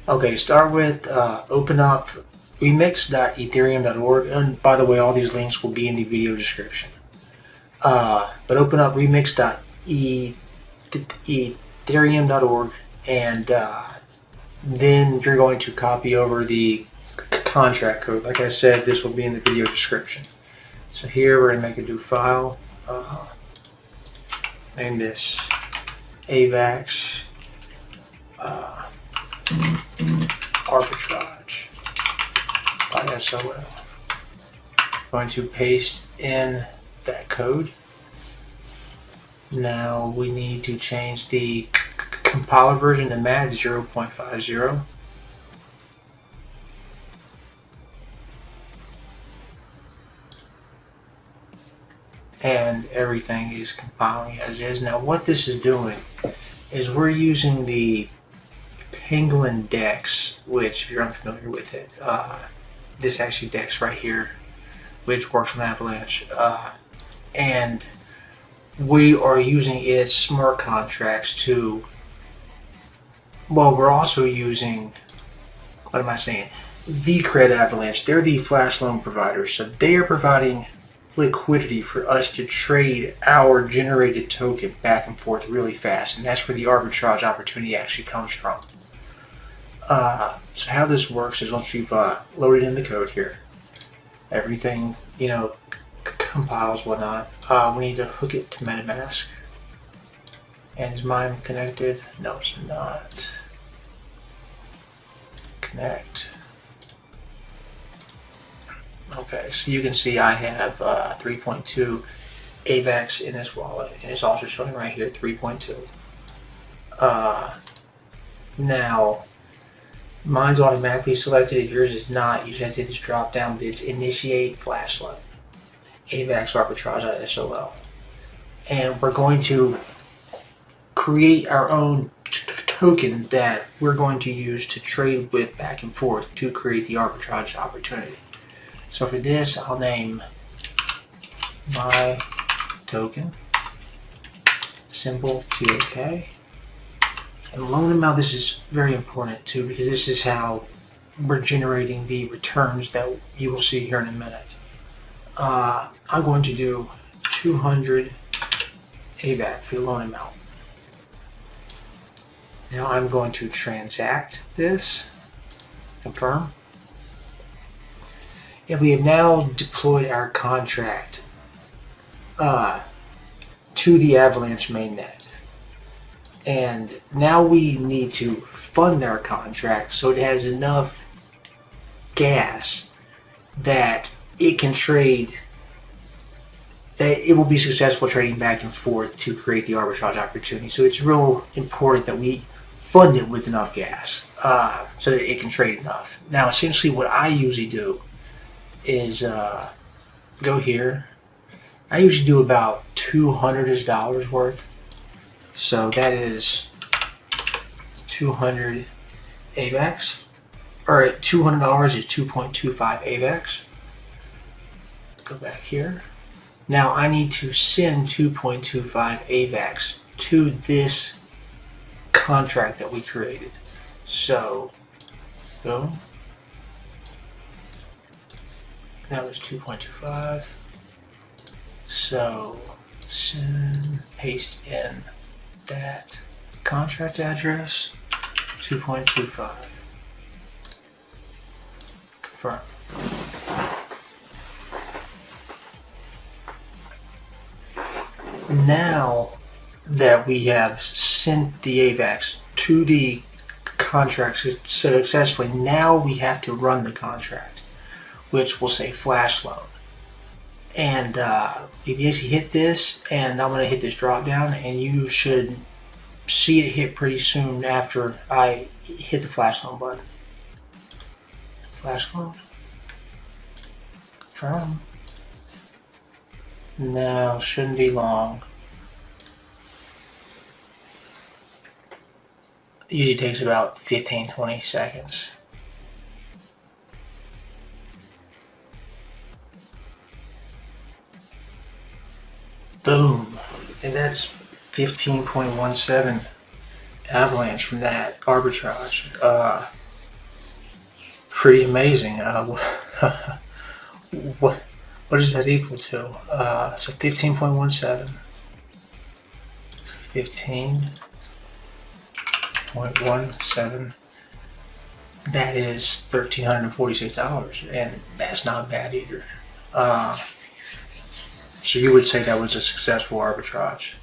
Okay, to start with, open up remix.ethereum.org, and by the way, all these links will be in the video description. But open up remix.ethereum.org, and then you're going to copy over the contract code. Like I said, this will be in the video description. So here we're going to make a new file. Name this Avax arbitrage.sol. Going to paste in that code. Now we need to change the compiler version to MAD 0.50. And everything is compiling as is. Now what this is doing is we're using the Penguin DEX, which if you're unfamiliar with it, this actually DEX right here, which works on Avalanche, and we are using its smart contracts to, well, we're also using, what am I saying, VCred Avalanche. They're the Flash Loan provider, so they are providing liquidity for us to trade our generated token back and forth really fast, and that's where the arbitrage opportunity actually comes from. So how this works is once we've loaded in the code here, everything, you know, compiles, whatnot, we need to hook it to Metamask. And is mine connected? No, it's not. Connect. Okay, so you can see I have 3.2 Avax in this wallet, and it's also showing right here 3.2. Now, mine's automatically selected. If yours is not, you should have to hit this drop down, but it's Initiate Flash Loan, avaxArbitrage.sol. And we're going to create our own token that we're going to use to trade with back and forth to create the arbitrage opportunity. So for this, I'll name my token, symbol TOK. And loan amount, this is very important too, because this is how we're generating the returns that you will see here in a minute. I'm going to do 200 AVAC for the loan amount. Now I'm going to transact this, confirm. And we have now deployed our contract to the Avalanche mainnet. And now we need to fund our contract so it has enough gas that it can trade, that it will be successful trading back and forth to create the arbitrage opportunity. So it's real important that we fund it with enough gas so that it can trade enough. Now essentially what I usually do is go here. I usually do about $200 worth. So that is 200 AVAX, or $200 is 2.25 AVAX. Go back here. Now I need to send 2.25 AVAX to this contract that we created. So, boom. That was 2.25. So, send, paste in that contract address, 2.25. Confirm. Now that we have sent the AVAX to the contract successfully, now we have to run the contract, which will say Flash Loan. And if you hit this, and I'm going to hit this drop down, and you should see it hit pretty soon after I hit the Flash Loan button. Flash Loan. Confirm. No, shouldn't be long. It usually takes about 15-20 seconds. Boom. And that's 15.17 Avalanche from that arbitrage. pretty amazing. What does that equal to? So 15.17. 15.17. That is $1,346, and that's not bad either. So you would say that was a successful arbitrage?